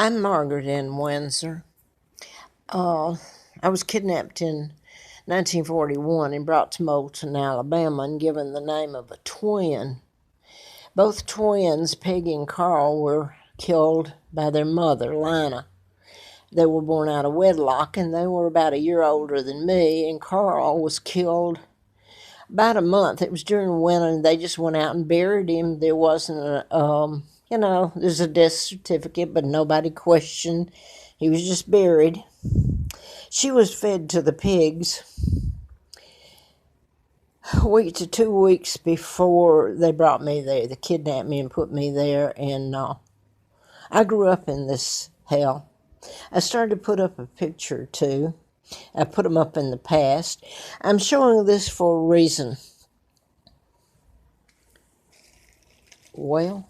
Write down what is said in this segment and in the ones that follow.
I'm Margaret in Windsor. I was kidnapped in 1941 and brought to Moulton, Alabama, and given the name of a twin. Both twins, Peggy and Carl, were killed by their mother, Lina. They were born out of wedlock, and they were about a year older than me, and Carl was killed about a month. It was during winter, and they just went out and buried him. There wasn't there's a death certificate, but nobody questioned. He was just buried. She was fed to the pigs a week to 2 weeks before they brought me there. They kidnapped me and put me there, and I grew up in this hell. I started to put up a picture, too. I put them up in the past. I'm showing this for a reason. Well,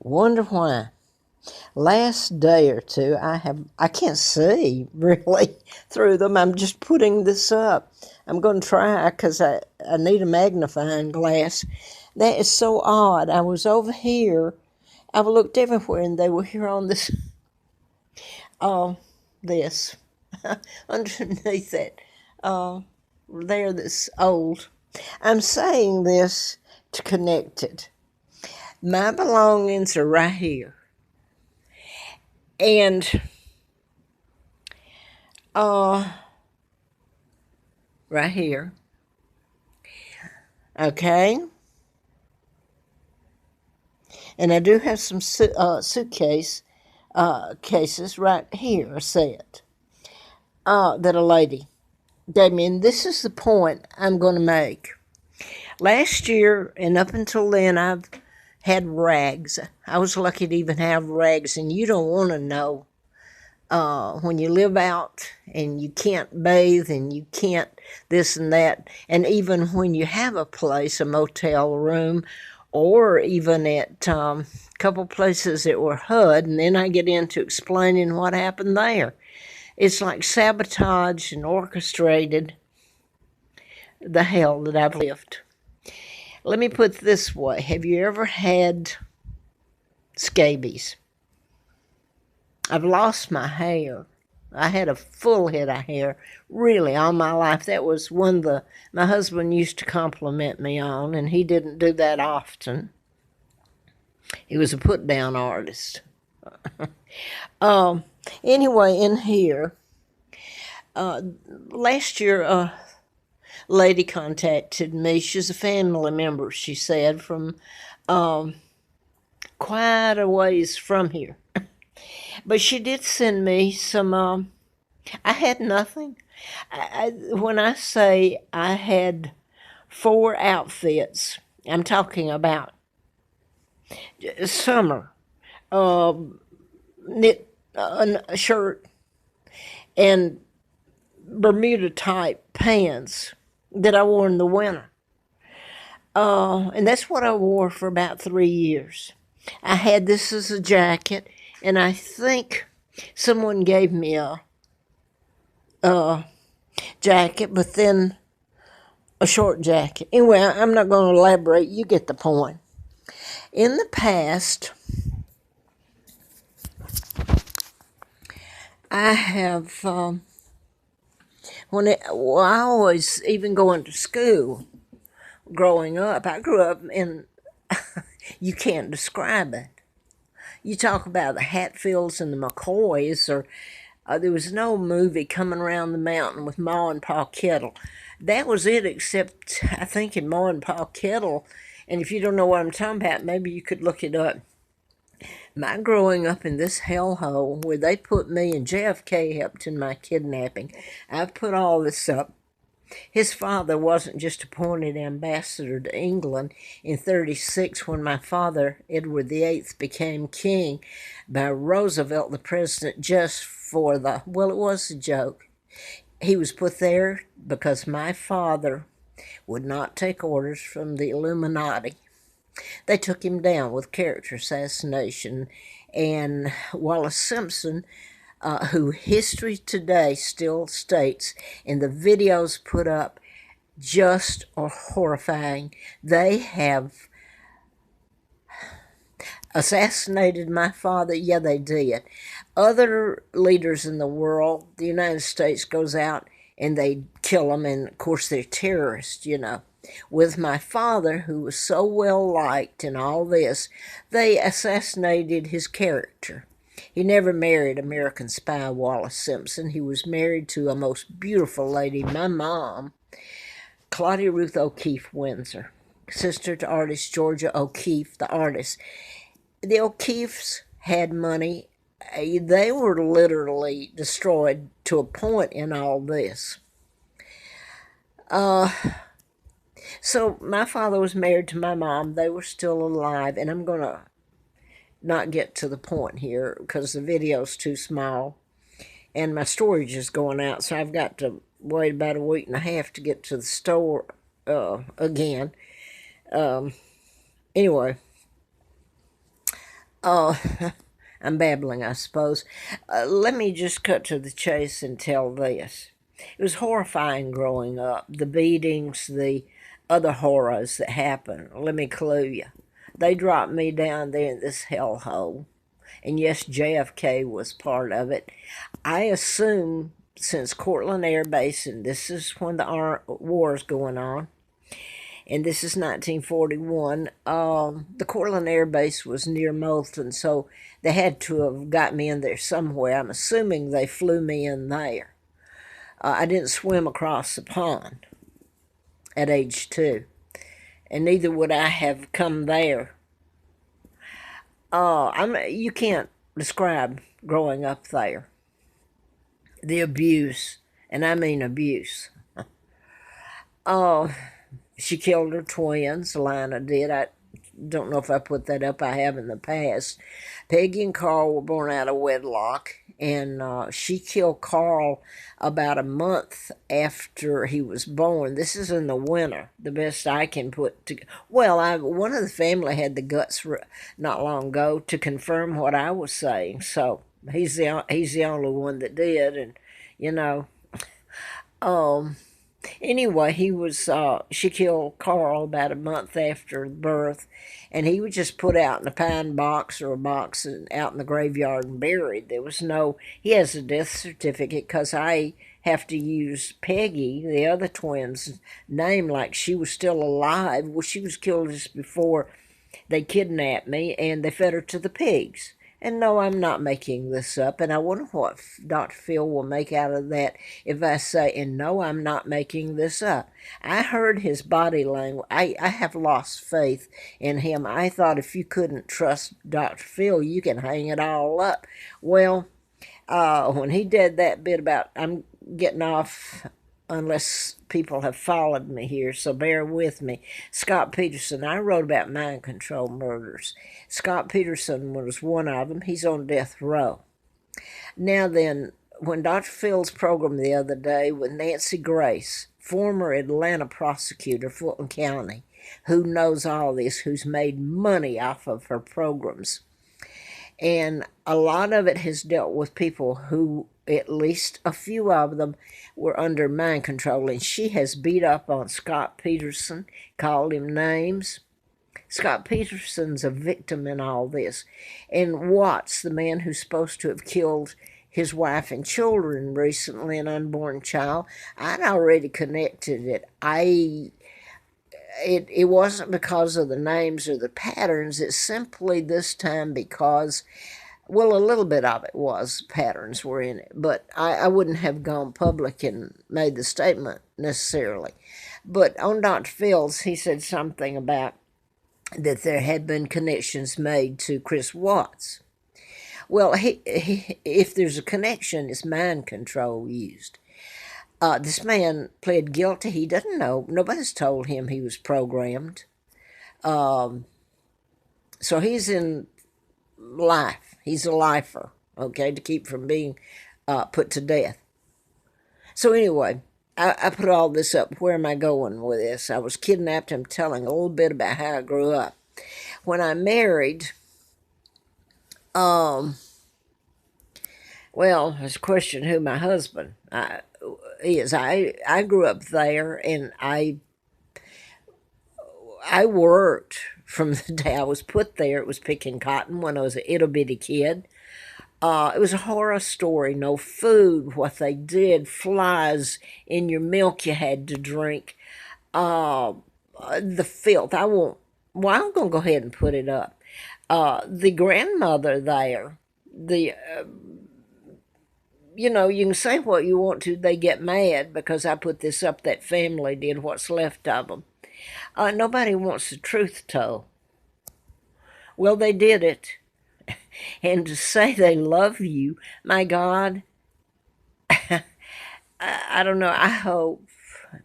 wonder why. Last day or two, I can't see really through them. I'm just putting this up. I'm going to try because I need a magnifying glass. That is so odd. I was over here. I've looked everywhere, and they were here on this. This underneath it. There, this old. I'm saying this to connect it. My belongings are right here. And right here. Okay. And I do have some suitcase cases right here, a set, that a lady gave me. And this is the point I'm going to make. Last year and up until then, I've had rags. I was lucky to even have rags, and you don't want to know when you live out and you can't bathe and you can't this and that, and even when you have a place, a motel room, or even at a couple places that were HUD, and then I get into explaining what happened there. It's like sabotage and orchestrated the hell that I've lived. Let me put it this way. Have you ever had scabies? I've lost my hair. I had a full head of hair, really, all my life. That was one my husband used to compliment me on, and he didn't do that often. He was a put-down artist. Anyway, in here, last year, a lady contacted me. She's a family member, she said, from quite a ways from here. But she did send me some, I had nothing. When I say I had 4 outfits, I'm talking about summer, knit a shirt, and Bermuda type pants that I wore in the winter. And that's what I wore for about 3 years. I had this as a jacket, and I think someone gave me a jacket, but then a short jacket. Anyway, I'm not going to elaborate. You get the point. In the past, I have, I always, even going to school, growing up, I grew up in, you can't describe it. You talk about the Hatfields and the McCoys, or there was no movie coming around the mountain with Ma and Pa Kettle. That was it, except I think in Ma and Pa Kettle, and if you don't know what I'm talking about, maybe you could look it up. My growing up in this hellhole where they put me, and JFK helped in my kidnapping. I've put all this up. His father wasn't just appointed ambassador to England in 1936 when my father, Edward VIII, became king by Roosevelt, the president, just for it was a joke. He was put there because my father would not take orders from the Illuminati. They took him down with character assassination, and Wallace Simpson, who history today still states, and the videos put up just are horrifying. They have assassinated my father? Yeah, they did. Other leaders in the world, the United States goes out and they kill them, and of course they're terrorists, you know. With my father, who was so well liked and all this, they assassinated his character. He never married American Spy Wallace Simpson. He was married to a most beautiful lady, my mom, Claudia Ruth O'Keefe Windsor, sister to artist Georgia O'Keeffe, the artist. The O'Keeffes had money. They were literally destroyed to a point in all this. So my father was married to my mom. They were still alive, and I'm going to not get to the point here because the video's too small and my storage is going out, so I've got to wait about a week and a half to get to the store again. Anyway, I'm babbling, I suppose. Let me just cut to the chase and tell this. It was horrifying growing up. The beatings, the other horrors that happened. Let me clue you. They dropped me down there in this hellhole. And yes, JFK was part of it. I assume since Cortland Air Base, and this is when the war's going on, and this is 1941, the Cortland Air Base was near Moulton, so they had to have got me in there somewhere. I'm assuming they flew me in there. I didn't swim across the pond at age 2, and neither would I have come there. You can't describe growing up there. The abuse, and I mean abuse. She killed her twins, Lana did. I don't know if I put that up. I have in the past. Peggy and Carl were born out of wedlock, and she killed Carl about a month after he was born. This is in the winter, the best I can put together. Well, one of the family had the guts not long ago to confirm what I was saying, so he's the only one that did, and you know, anyway, she killed Carl about a month after birth, and he was just put out in a pine box or a box and out in the graveyard and buried. He has a death certificate because I have to use Peggy, the other twin's name, like she was still alive. Well, she was killed just before they kidnapped me, and they fed her to the pigs. And no, I'm not making this up. And I wonder what Dr. Phil will make out of that if I say, and no, I'm not making this up. I heard his body language. I have lost faith in him. I thought if you couldn't trust Dr. Phil, you can hang it all up. Well, when he did that bit about, I'm getting off unless people have followed me here, so bear with me. Scott Peterson, I wrote about mind control murders. Scott Peterson was one of them. He's on death row. Now then, when Dr. Phil's program the other day with Nancy Grace, former Atlanta prosecutor, Fulton County, who knows all this, who's made money off of her programs, and a lot of it has dealt with people who, at least a few of them, were under mind control. And she has beat up on Scott Peterson, called him names. Scott Peterson's a victim in all this. And Watts, the man who's supposed to have killed his wife and children recently, an unborn child, I'd already connected it. It wasn't because of the names or the patterns. It's simply this time because, well, a little bit of it was patterns were in it, but I wouldn't have gone public and made the statement necessarily. But on Dr. Phil's, he said something about that there had been connections made to Chris Watts. Well, if there's a connection, it's mind control used. This man pled guilty. He doesn't know. Nobody's told him he was programmed. So he's in life. He's a lifer, okay, to keep from being put to death. So anyway, I put all this up. Where am I going with this? I was kidnapped. I'm telling a little bit about how I grew up. When I married, well, there's a question who my husband is. I grew up there, and I worked from the day I was put there. It was picking cotton when I was a ittle bitty kid. It was a horror story. No food, what they did, flies in your milk you had to drink. Uh, the filth. I won't. Well, I'm gonna go ahead and put it up. The grandmother there, the you can say what you want to. They get mad because I put this up. That family did what's left of them. Nobody wants the truth told. Well, they did it. And to say they love you, my God, I don't know. I hope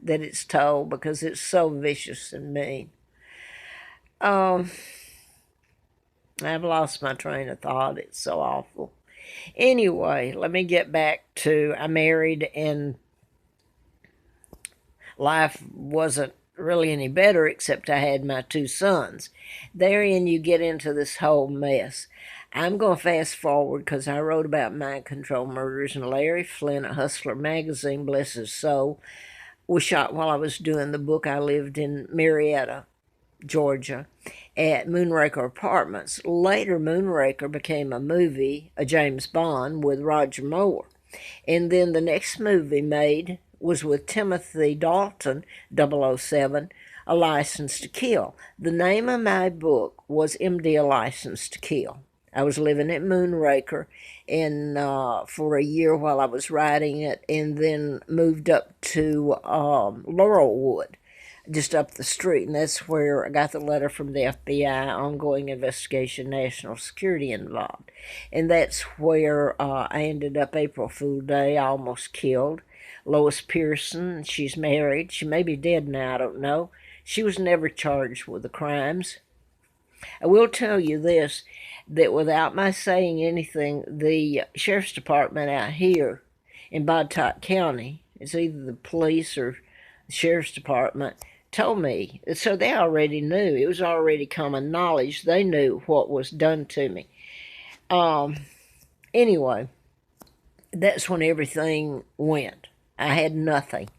that it's told because it's so vicious and mean. Um, I've lost my train of thought. It's so awful. Anyway, let me get back to I married and life wasn't really any better except I had my two sons. Therein you get into this whole mess. I'm going to fast forward because I wrote about mind control murders, and Larry Flynn at Hustler magazine, bless his soul, was shot while I was doing the book. I lived in Marietta, Georgia, at Moonraker Apartments. Later, Moonraker became a movie, a James Bond, with Roger Moore. And then the next movie made was with Timothy Dalton, 007, A License to Kill. The name of my book was MD, A License to Kill. I was living at Moonraker and for a year while I was writing it, and then moved up to Laurelwood, just up the street, and that's where I got the letter from the FBI, ongoing investigation, national security involved. And that's where I ended up April Fool Day, almost killed. Lois Pearson, she's married. She may be dead now, I don't know. She was never charged with the crimes. I will tell you this, that without my saying anything, the sheriff's department out here in Botetourt County, it's either the police or the sheriff's department, told me. So they already knew. It was already common knowledge. They knew what was done to me. Anyway, that's when everything went. I had nothing.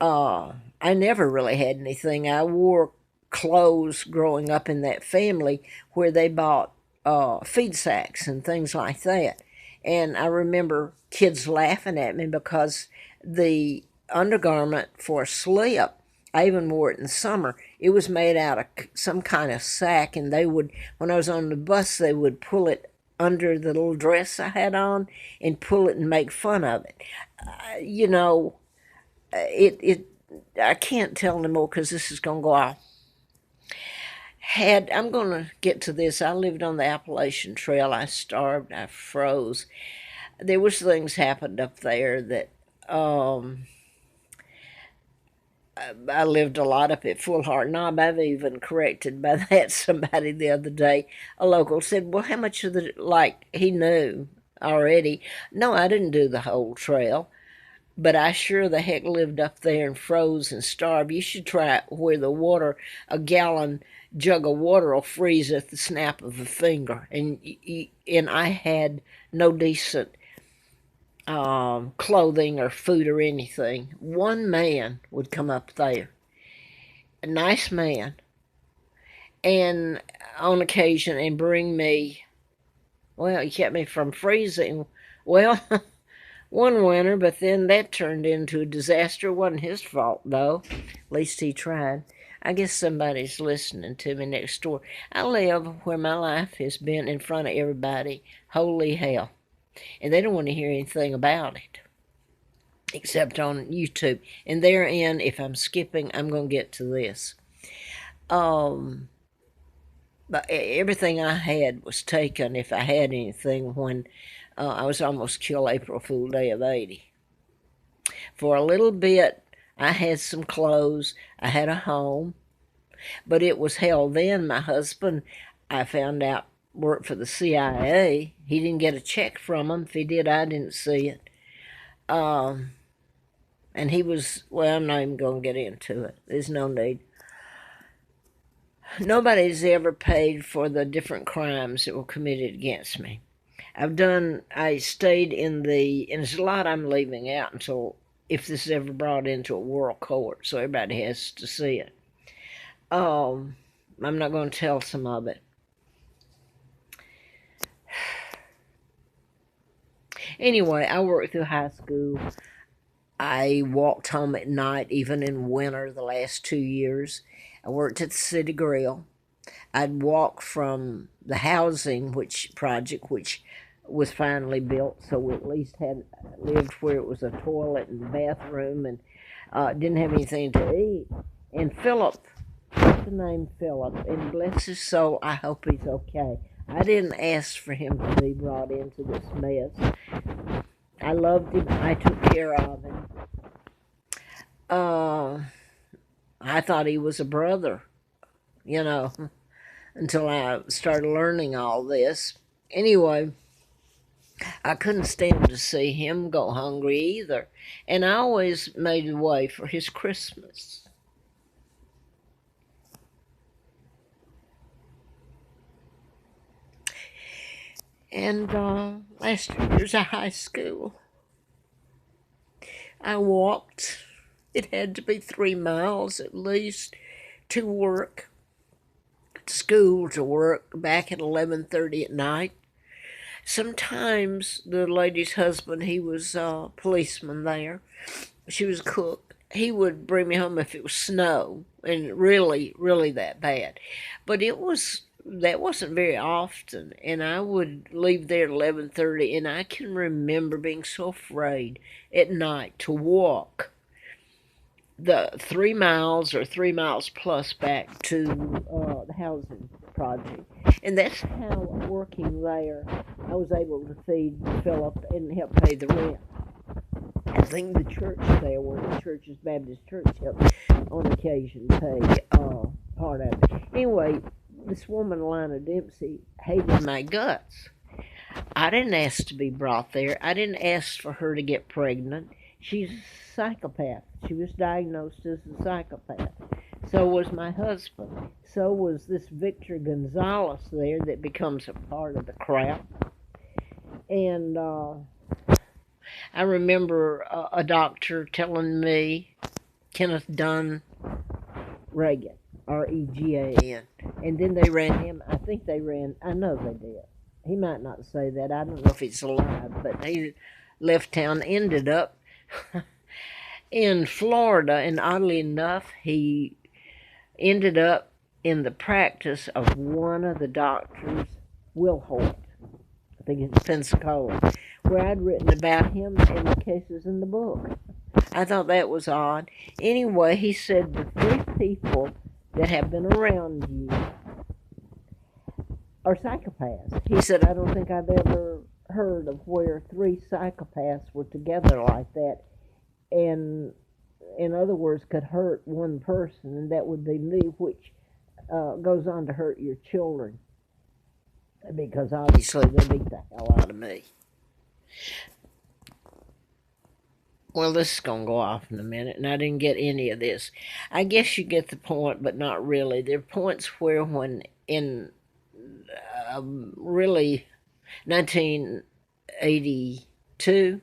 I never really had anything. I wore clothes growing up in that family where they bought feed sacks and things like that. And I remember kids laughing at me because the undergarment for a slip, I even wore it in the summer. It was made out of some kind of sack, and they would, when I was on the bus, they would pull it under the little dress I had on and pull it and make fun of it. I can't tell anymore because this is going to go off. I'm going to get to this. I lived on the Appalachian Trail. I starved. I froze. There was things happened up there that I lived a lot up at Full Heart Knob. I've even corrected by that somebody the other day. A local said, well, how much of the, like, he knew already. No, I didn't do the whole trail, but I sure the heck lived up there and froze and starved. You should try it where the water, a gallon jug of water will freeze at the snap of a finger. And I had no decent clothing or food or anything. One man would come up there, a nice man, and on occasion, and bring me, well, he kept me from freezing. Well, one winter, but then that turned into a disaster. It wasn't his fault, though. At least he tried. I guess somebody's listening to me next door. I live where my life has been in front of everybody. Holy hell. And they don't want to hear anything about it, except on YouTube. And therein, if I'm skipping, I'm going to get to this. But everything I had was taken, if I had anything, when I was almost killed April Fool Day of 80. For a little bit, I had some clothes. I had a home. But it was hell then. My husband, I found out, worked for the CIA. He didn't get a check from them. If he did, I didn't see it. And he was, well, I'm not even going to get into it. There's no need. Nobody's ever paid for the different crimes that were committed against me. I stayed and there's a lot I'm leaving out until, if this is ever brought into a world court, so everybody has to see it. I'm not going to tell some of it. Anyway, I worked through high school. I walked home at night, even in winter, the last 2 years. I worked at the City Grill. I'd walk from the housing which was finally built, so we at least had lived where it was a toilet and bathroom, and didn't have anything to eat. And Philip, what's the name Philip? And bless his soul, I hope he's okay. I didn't ask for him to be brought into this mess. I loved him. I took care of him. Uh, I thought he was a brother, you know, until I started learning all this. Anyway, I couldn't stand to see him go hungry either. And I always made a way for his Christmas. And last 2 years of high school, I walked. It had to be 3 miles at least to work, to school, to work, back at 11:30 at night. Sometimes the lady's husband, he was a policeman there. She was a cook. He would bring me home if it was snow, and really, really that bad. But that wasn't very often, and I would leave there at 11:30, and I can remember being so afraid at night to walk the 3 miles or 3 miles plus back to the housing project. And that's how, working there, I was able to feed Philip and help pay the rent. I think the church there, where the Church's Baptist Church, helped on occasion pay part of it. Anyway, this woman, Lina Dempsey, hated my guts. I didn't ask to be brought there. I didn't ask for her to get pregnant. She's a psychopath. She was diagnosed as a psychopath. So was my husband. So was this Victor Gonzalez there that becomes a part of the crap. And I remember a doctor telling me, Kenneth Dunn Reagan, Regan. And then they ran him. I know they did. He might not say that. I don't know if he's alive, but he left town, ended up in Florida, and oddly enough, he ended up in the practice of one of the doctors, Will Hoyt, I think it's Pensacola, where I'd written about him in the cases in the book. I thought that was odd. Anyway, he said the 3 people that have been around you are psychopaths. He said, I don't think I've ever heard of where 3 psychopaths were together like that, and in other words, could hurt one person, and that would be me, which goes on to hurt your children, because obviously they beat the hell out of me. Well, this is going to go off in a minute, and I didn't get any of this. I guess you get the point, but not really. There are points where, when in really 1982,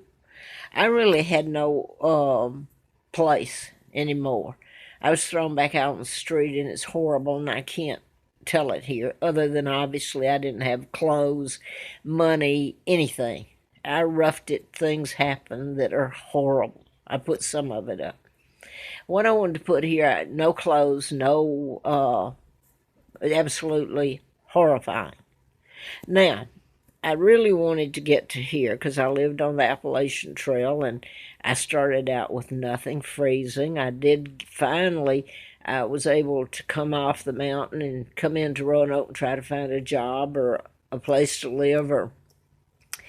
I really had no place anymore. I was thrown back out on the street, and it's horrible, and I can't tell it here, other than obviously I didn't have clothes, money, anything. I roughed it. Things happen that are horrible. I put some of it up. What I wanted to put here, no clothes, no, absolutely horrifying. Now, I really wanted to get to here because I lived on the Appalachian Trail, and I started out with nothing, freezing. I did finally, I was able to come off the mountain and come into Roanoke and try to find a job or a place to live or